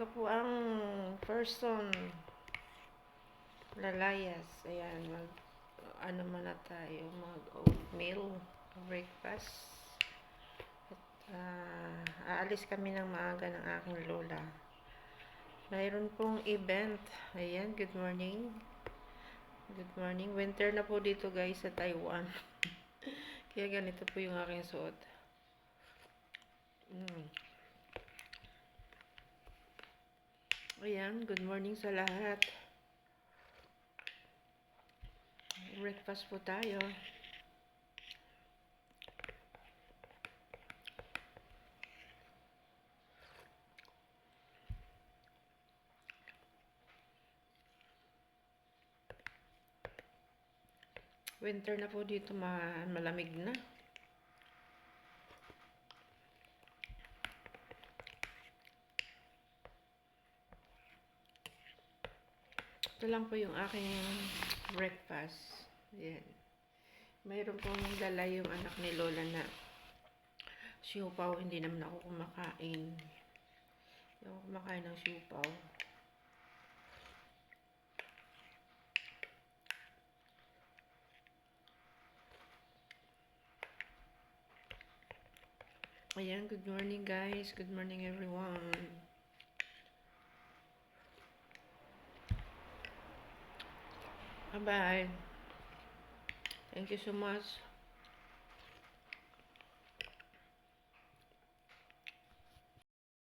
umaga po ang person lalayas. Ayan, ano muna tayo, mag oatmeal breakfast. At aalis kami ng maaga ng aking lola. Mayroon pong event. Ayan, good morning. Good morning. Winter na po dito guys sa Taiwan. Kaya ganito po yung aking suot. Ayan, good morning sa lahat. Breakfast po tayo. Winter na po dito, malamig na. Ito lang po yung aking breakfast. Ayan. Mayroon pong dala yung anak ni Lola na siupaw. Hindi naman ako kumakain. Hindi ako kumakain ng siupaw. Ayan, good morning guys. Good morning everyone. Bye-bye. Thank you so much.